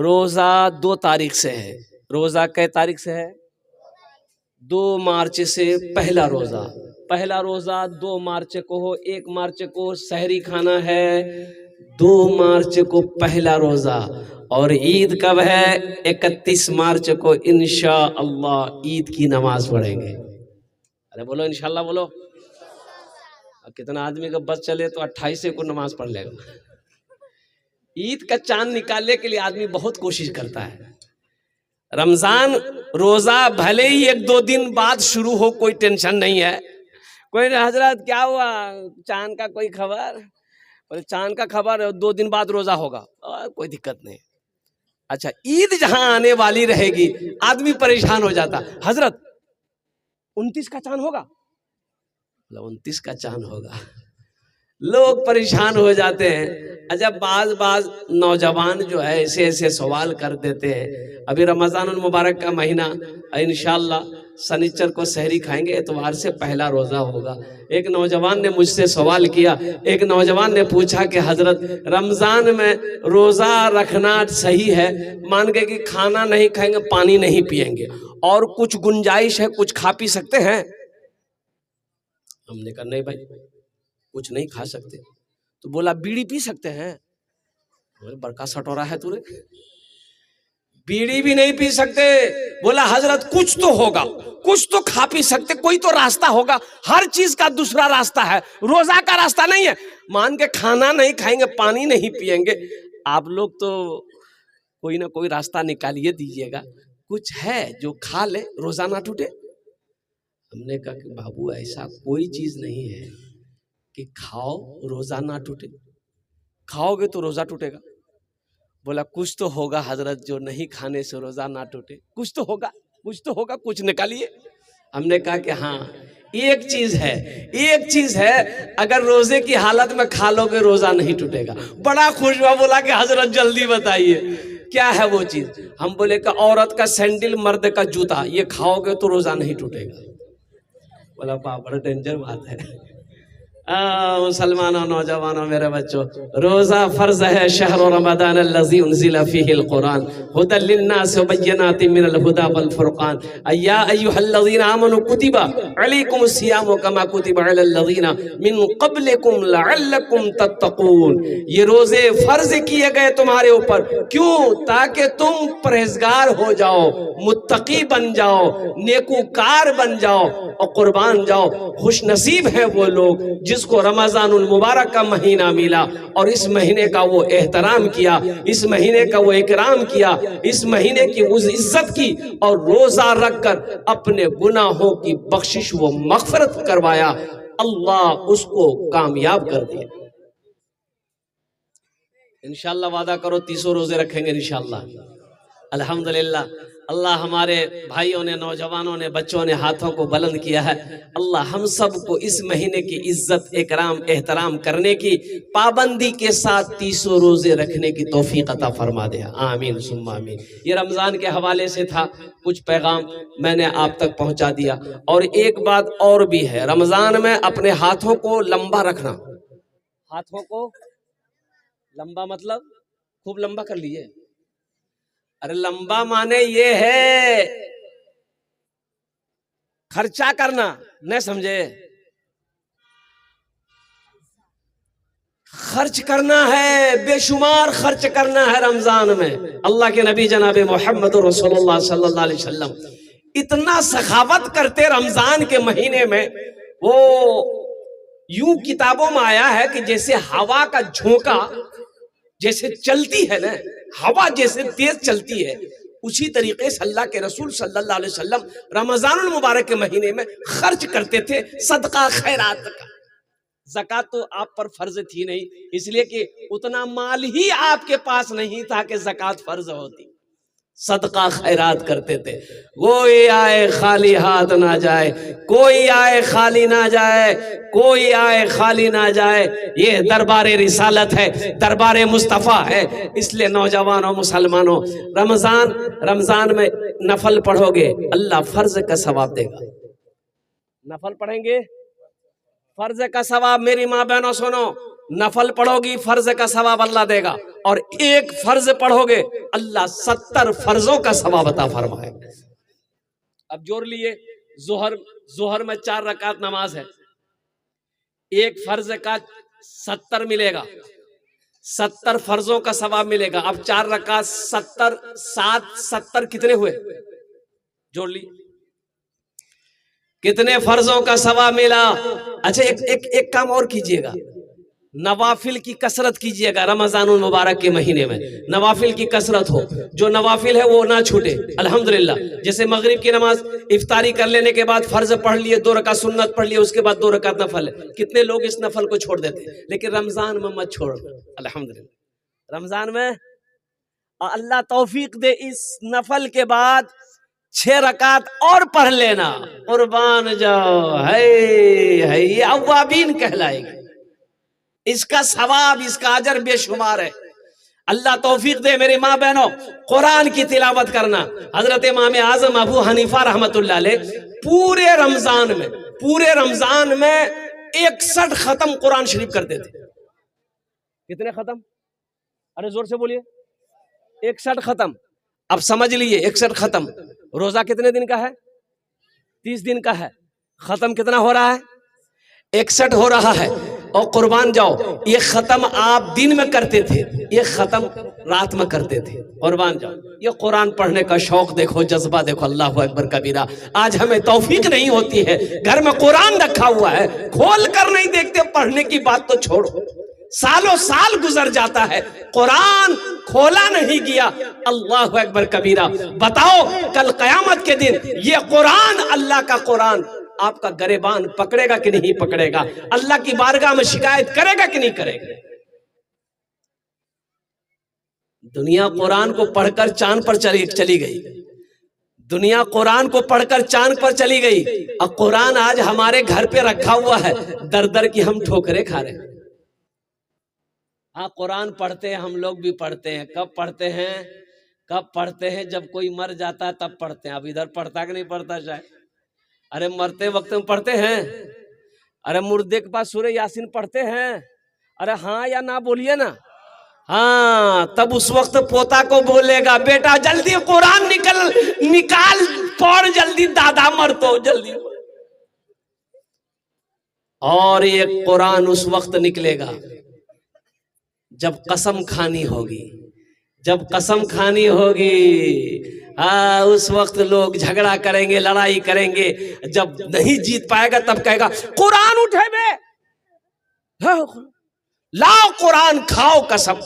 روزہ 2 تاریخ سے ہے. روزہ کئے تاریخ سے ہے؟ 2 مارچ سے پہلا روزہ 2 مارچ کو ہو. 1 مارچ کو سحری کھانا ہے. 2 مارچ کو پہلا روزہ. اور عید کب ہے؟ 31 مارچ کو انشاءاللہ عید کی نماز پڑھیں گے. ارے بولو انشاءاللہ بولو. کتنا آدمی کا بس چلے تو 28 کو نماز پڑھ لے گا. عید کا چاند نکالنے کے لیے آدمی بہت کوشش کرتا ہے. رمضان روزہ بھلے ہی 1-2 دن بعد شروع ہو، کوئی ٹینشن نہیں ہے. کوئی نہیں حضرت کیا ہوا، چاند کا کوئی خبر؟ چاند کا خبر 2 دن بعد روزہ ہوگا، کوئی دقت نہیں. اچھا عید جہاں آنے والی رہے گی آدمی پریشان ہو جاتا. حضرت 29 کا چاند ہوگا، 29 کا چاند ہوگا. لوگ پریشان ہو جاتے ہیں. اچھا بعض نوجوان جو ہے ایسے سوال کر دیتے ہیں. ابھی رمضان المبارک کا مہینہ، انشاءاللہ سنیچر کو سحری کھائیں گے، اتوار سے پہلا روزہ ہوگا. ایک نوجوان نے مجھ سے سوال کیا. ایک نوجوان نے پوچھا کہ حضرت رمضان میں روزہ رکھنا صحیح ہے؟ مان گئے کہ کھانا نہیں کھائیں گے، پانی نہیں پیئیں گے، اور کچھ گنجائش ہے، کچھ کھا پی سکتے ہیں؟ ہم نے کہا نہیں بھائی کچھ نہیں کھا سکتے. تو بولا بیڑی پی سکتے ہیں؟ بڑکا سٹورا ہے تو بیڑی بھی نہیں پی سکتے. بولا حضرت کچھ تو ہوگا، کچھ تو کھا پی سکتے، کوئی تو راستہ ہوگا. ہر چیز کا دوسرا راستہ ہے، روزہ کا راستہ نہیں ہے. مان کے کھانا نہیں کھائیں گے، پانی نہیں پیئیں گے، آپ لوگ تو کوئی نہ کوئی راستہ نکالیے دیجیے گا. کچھ ہے جو کھا لے روزہ نہ ٹوٹے. ہم نے کہا کہ بابو ایسا کوئی چیز نہیں ہے کہ کھاؤ روزہ نہ ٹوٹے. کھاؤ گے تو روزہ ٹوٹے گا. بولا کچھ تو ہوگا حضرت جو نہیں کھانے سے روزہ نہ ٹوٹے. کچھ تو ہوگا کچھ نکالیے. ہم نے کہا کہ ہاں ایک چیز ہے اگر روزے کی حالت میں کھا لو گے روزہ نہیں ٹوٹے گا. بڑا خوش ہوا، بولا کہ حضرت جلدی بتائیے کیا ہے وہ چیز. ہم بولے کہ عورت کا سینڈل، مرد کا جوتا، یہ کھاؤ گے تو روزہ نہیں ٹوٹے گا. بولا بڑا ڈینجر بات ہے. مسلمانوں، نوجوانوں، میرے بچوں، روزہ فرض ہے. شہر رمضان الذی انزل فیہ القرآن ھدی للناس وبینات من الھدی والفرقان یا ایھا الذین آمنوا کتب علیکم الصیام کما کتب علی الذین من قبلکم لعلکم تتقون. یہ روزے فرض کیے گئے تمہارے اوپر، کیوں؟ تاکہ تم پرہیزگار ہو جاؤ، متقی بن جاؤ، نیکوکار بن جاؤ اور قربان جاؤ. خوش نصیب ہیں وہ لوگ جس کو رمضان المبارک کا مہینہ ملا اور اس مہینے کا وہ احترام کیا، اس مہینے کا وہ اکرام کیا، اس مہینے کی وہ عزت کی، اور روزہ رکھ کر اپنے گناہوں کی بخشش و مغفرت کروایا. اللہ اس کو کامیاب کر دیا. انشاءاللہ وعدہ کرو 30 روزے رکھیں گے انشاءاللہ. الحمدللہ اللہ ہمارے بھائیوں نے، نوجوانوں نے، بچوں نے ہاتھوں کو بلند کیا ہے. اللہ ہم سب کو اس مہینے کی عزت، اکرام، احترام کرنے کی، پابندی کے ساتھ 30 روزے رکھنے کی توفیق عطا فرما دے. آمین ثم آمین. یہ رمضان کے حوالے سے تھا کچھ پیغام، میں نے آپ تک پہنچا دیا. اور ایک بات اور بھی ہے، رمضان میں اپنے ہاتھوں کو لمبا رکھنا. ہاتھوں کو لمبا مطلب خوب لمبا کر لیجئے. ارے لمبا مانے یہ ہے خرچہ کرنا، نہیں سمجھے؟ خرچ کرنا ہے، بے شمار خرچ کرنا ہے رمضان میں. اللہ کے نبی جناب محمد رسول اللہ صلی اللہ علیہ وسلم اتنا سخاوت کرتے رمضان کے مہینے میں. وہ یوں کتابوں میں آیا ہے کہ جیسے ہوا کا جھونکا جیسے چلتی ہے نا، ہوا جیسے تیز چلتی ہے، اسی طریقے سے اللہ کے رسول صلی اللہ علیہ وسلم رمضان المبارک کے مہینے میں خرچ کرتے تھے صدقہ خیرات کا. زکوٰۃ تو آپ پر فرض تھی نہیں، اس لیے کہ اتنا مال ہی آپ کے پاس نہیں تھا کہ زکوٰۃ فرض ہوتی. صدقہ خیرات کرتے تھے. کوئی آئے خالی ہاتھ نہ جائے، کوئی آئے خالی نہ جائے، کوئی آئے خالی نہ جائے. یہ دربار رسالت ہے، دربار مصطفیٰ ہے. اس لیے نوجوانوں، مسلمانوں، رمضان میں نفل پڑھو گے اللہ فرض کا ثواب دے گا. نفل پڑھیں گے فرض کا ثواب. میری ماں بہنوں سنو، نفل پڑھو گی فرض کا ثواب اللہ دے گا، اور ایک فرض پڑھو گے اللہ 70 فرضوں کا ثواب عطا فرمائے گا۔ اب جوڑ لیے، ظہر میں 4 رکعت نماز ہے، ایک فرض کا 70 ملے گا، 70 فرضوں کا ثواب ملے گا۔ اب 4 رکعت 70 70 کتنے ہوئے؟ جوڑ لی، کتنے فرضوں کا ثواب ملا؟ اچھا ایک کام اور کیجئے گا، نوافل کی کثرت کیجئے گا۔ رمضان المبارک کے مہینے میں نوافل کی کثرت ہو، جو نوافل ہے وہ نہ چھوٹے۔ الحمدللہ جیسے مغرب کی نماز افطاری کر لینے کے بعد فرض پڑھ لیے، 2 رکعت سنت پڑھ لیے، اس کے بعد 2 رکعت نفل ہے۔ کتنے لوگ اس نفل کو چھوڑ دیتے ہیں، لیکن رمضان میں مت چھوڑ۔ الحمدللہ رمضان میں اللہ توفیق دے، اس نفل کے بعد 6 رکعت اور پڑھ لینا، قربان جاؤ، ہے یہ اوابین کہلائے گی۔ اس کا ثواب، اس کا اجر بے شمار ہے۔ اللہ توفیق دے میرے ماں بہنوں، قرآن کی تلاوت کرنا۔ حضرت امام اعظم ابو حنیفہ رحمت اللہ علیہ پورے رمضان میں 61 ختم قرآن شریف کرتے تھے۔ کتنے ختم؟ ارے زور سے بولیے، 61 ختم۔ اب سمجھ لیے 61 ختم۔ روزہ کتنے دن کا ہے؟ 30 دن کا ہے۔ ختم کتنا ہو رہا ہے؟ 61 ہو رہا ہے۔ اور قربان جاؤ، یہ ختم آپ دن میں کرتے تھے، یہ ختم رات میں کرتے تھے۔ قربان جاؤ، یہ قرآن پڑھنے کا شوق دیکھو، جذبہ دیکھو، اللہ اکبر کبیرہ۔ آج ہمیں توفیق نہیں ہوتی ہے، گھر میں قرآن رکھا ہوا ہے، کھول کر نہیں دیکھتے، پڑھنے کی بات تو چھوڑو، سالوں سال گزر جاتا ہے، قرآن کھولا نہیں گیا۔ اللہ اکبر کبیرہ۔ بتاؤ کل قیامت کے دن یہ قرآن، اللہ کا قرآن آپ کا گریبان پکڑے گا کہ نہیں پکڑے گا؟ اللہ کی بارگاہ میں شکایت کرے گا کہ نہیں کرے گا؟ دنیا قرآن کو پڑھ کر چاند پر چلی گئی، دنیا قرآن کو پڑھ کر چاند پر چلی گئی، اور قرآن آج ہمارے گھر پہ رکھا ہوا ہے، در در کی ہم ٹھوکریں کھا رہے ہیں۔ ہاں قرآن پڑھتے ہیں، ہم لوگ بھی پڑھتے ہیں۔ کب پڑھتے ہیں؟ جب کوئی مر جاتا ہے تب پڑھتے ہیں۔ اب ادھر پڑھتا کہ نہیں پڑھتا شاید؟ ارے مرتے وقت میں پڑھتے ہیں؟ ارے مردے کے پاس سورہ یاسین پڑھتے ہیں؟ ارے ہاں یا نہ بولیے نا۔ ہاں تب اس وقت پوتا کو بولے گا، بیٹا جلدی قرآن نکال پڑھ، جلدی دادا مر تو جلدی۔ اور یہ قرآن اس وقت نکلے گا جب قسم کھانی ہوگی، جب قسم کھانی ہوگی۔ اس وقت لوگ جھگڑا کریں گے، لڑائی کریں گے۔ جب نہیں جیت پائے گا تب کہے گا قرآن اٹھے بے، لاؤ قرآن کھاؤ قسم۔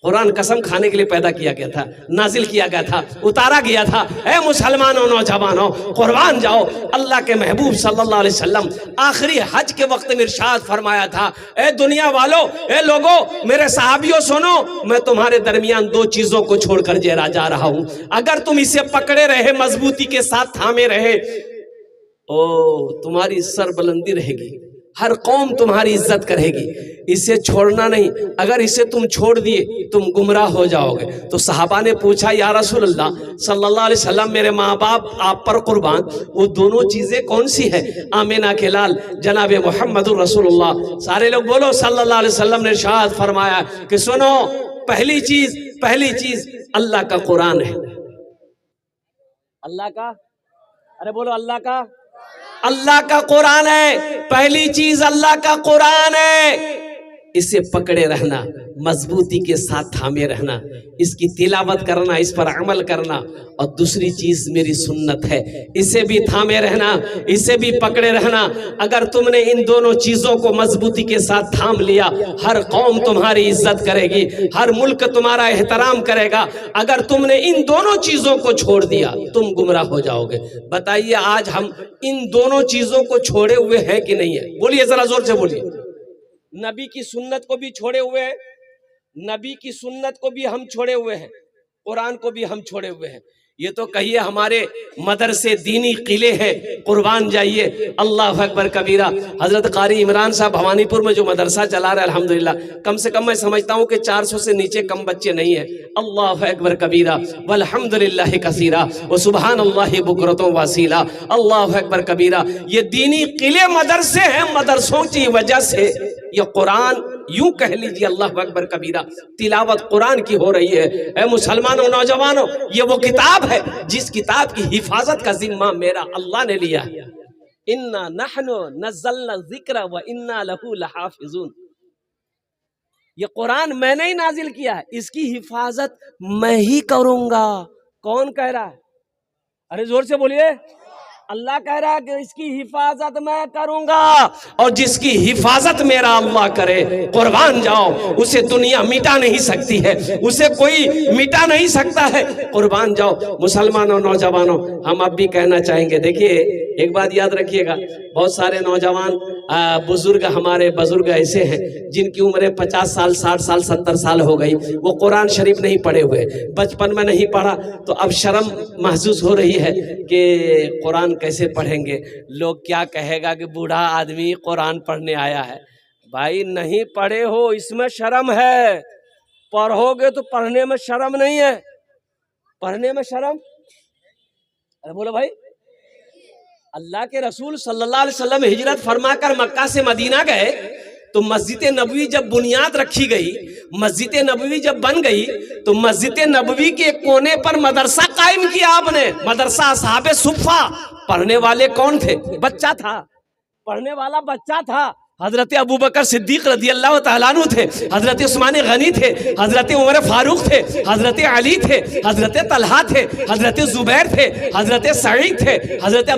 قرآن قسم کھانے کے لیے پیدا کیا گیا تھا، نازل کیا گیا تھا، اتارا گیا تھا۔ اے مسلمانوں، نوجوانوں، قربان جاؤ، اللہ کے محبوب صلی اللہ علیہ وسلم آخری حج کے وقت میں ارشاد فرمایا تھا، اے دنیا والو، اے لوگو، میرے صحابیوں سنو، میں تمہارے درمیان 2 چیزوں کو چھوڑ کر جا رہا ہوں، اگر تم اسے پکڑے رہے، مضبوطی کے ساتھ تھامے رہے، تمہاری سر بلندی رہے گی، ہر قوم تمہاری عزت کرے گی، اسے چھوڑنا نہیں، اگر اسے تم چھوڑ دیے تم گمراہ ہو جاؤ گے۔ تو صحابہ نے پوچھا، یا رسول اللہ صلی اللہ علیہ وسلم، میرے ماں باپ آپ پر قربان، وہ دونوں چیزیں کون سی ہے؟ آمینہ کے لال جناب محمد رسول اللہ، سارے لوگ بولو صلی اللہ علیہ وسلم نے ارشاد فرمایا کہ سنو، پہلی چیز اللہ کا قرآن ہے۔ اللہ کا، ارے بولو اللہ کا قرآن ہے، پہلی چیز اللہ کا قرآن ہے، اسے پکڑے رہنا، مضبوطی کے ساتھ تھامے رہنا، اس کی تلاوت کرنا، اس پر عمل کرنا، اور دوسری چیز میری سنت ہے، اسے بھی تھامے رہنا، اسے بھی پکڑے رہنا۔ اگر تم نے ان دونوں چیزوں کو مضبوطی کے ساتھ تھام لیا، ہر قوم تمہاری عزت کرے گی، ہر ملک تمہارا احترام کرے گا۔ اگر تم نے ان دونوں چیزوں کو چھوڑ دیا تم گمراہ ہو جاؤ گے۔ بتائیے آج ہم ان دونوں چیزوں کو چھوڑے ہوئے ہیں کہ نہیں ہے؟ بولیے ذرا زور سے بولیے۔ نبی کی سنت کو بھی چھوڑے ہوئے ہیں، نبی کی سنت کو بھی ہم چھوڑے ہوئے ہیں، قرآن کو بھی ہم چھوڑے ہوئے ہیں۔ یہ تو کہیے ہمارے مدرسے دینی قلعے ہیں، قربان جائیے، اللہ اکبر کبیرہ۔ حضرت قاری عمران صاحب بھوانی پور میں جو مدرسہ چلا رہا ہے الحمدللہ، کم سے کم میں سمجھتا ہوں کہ 400 سے نیچے کم بچے نہیں ہیں۔ اللہ اکبر کبیرہ والحمدللہ کثیرہ وسبحان اللہ بکرۃ واسیلہ، اللہ اکبر کبیرہ۔ یہ دینی قلعے مدرسے ہیں، مدرسوں کی وجہ سے یہ قرآن یوں کہہ لیجیے اللہ اکبر کبیرہ، تلاوت قرآن کی ہو رہی ہے۔ اے مسلمانوں، نوجوانوں، یہ وہ کتاب ہے جس کتاب کی حفاظت کا ذمہ میرا اللہ نے لیا ہے۔ اِنَّا نَحْنُ نَزَّلْنَا الذِّكْرَ وَإِنَّا لَهُ لَحَافِظُونَ، یہ قرآن میں نے ہی نازل کیا ہے، اس کی حفاظت میں ہی کروں گا۔ کون کہہ رہا ہے؟ ارے زور سے بولیے۔ اللہ کہہ رہا ہے کہ اس کی حفاظت میں کروں گا، اور جس کی حفاظت میرا اللہ کرے، قربان جاؤ، اسے دنیا مٹا نہیں سکتی ہے، اسے کوئی مٹا نہیں سکتا ہے۔ قربان جاؤ مسلمانوں، نوجوانوں، ہم اب بھی کہنا چاہیں گے، دیکھیے ایک بات یاد رکھیے گا، بہت سارے نوجوان بزرگ، ہمارے بزرگ ایسے ہیں جن کی عمریں 50 سال 60 سال 70 سال ہو گئی، وہ قرآن شریف نہیں پڑھے ہوئے، بچپن میں نہیں پڑھا، تو اب شرم محسوس ہو رہی ہے کہ قرآن کیسے پڑھیں گے، لوگ کیا کہے گا کہ بوڑھا آدمی قرآن پڑھنے آیا ہے۔ بھائی نہیں پڑھے ہو اس میں شرم ہے، پڑھو گے تو پڑھنے میں شرم نہیں ہے، پڑھنے میں شرم، ارے بولو بھائی۔ اللہ کے رسول صلی اللہ علیہ وسلم ہجرت فرما کر مکہ سے مدینہ گئے تو مسجد نبوی جب بنیاد رکھی گئی، مسجد نبوی جب بن گئی تو مسجد نبوی کے کونے پر مدرسہ قائم کیا آپ نے، مدرسہ اصحاب صفہ۔ پڑھنے والے کون تھے؟ بچہ تھا، پڑھنے والا بچہ تھا۔ حضرت ابوبکر صدیق رضی اللہ تعالیٰ عنہ تھے، حضرت عثمان غنی تھے، حضرت عمر فاروق تھے، حضرت علی تھے، حضرت طلحہ تھے، حضرت زبیر تھے، حضرت سعید تھے، حضرت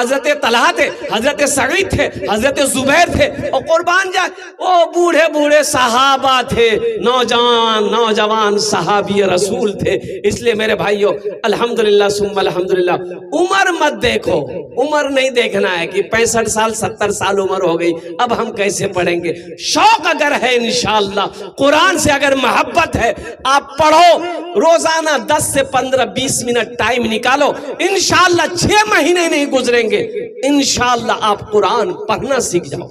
حضرت طلحہ تھے، حضرت سعید تھے، حضرت زبیر تھے، اور قربان جائے وہ بوڑھے بوڑھے صحابہ تھے، نوجوان صحابی رسول تھے۔ اس لیے میرے بھائیو، الحمدللہ ثم الحمدللہ، عمر مت دیکھو، عمر نہیں دیکھنا ہے کہ 65 سال 70 سال عمر ہو گئی اب ہم کیسے پڑھیں گے۔ شوق اگر ہے انشاءاللہ، قرآن سے اگر محبت ہے، آپ پڑھو، روزانہ 10 سے 15 20 منٹ ٹائم نکالو، انشاءاللہ 6 مہینے نہیں گزریں گے، انشاءاللہ آپ قرآن پڑھنا سیکھ جاؤ۔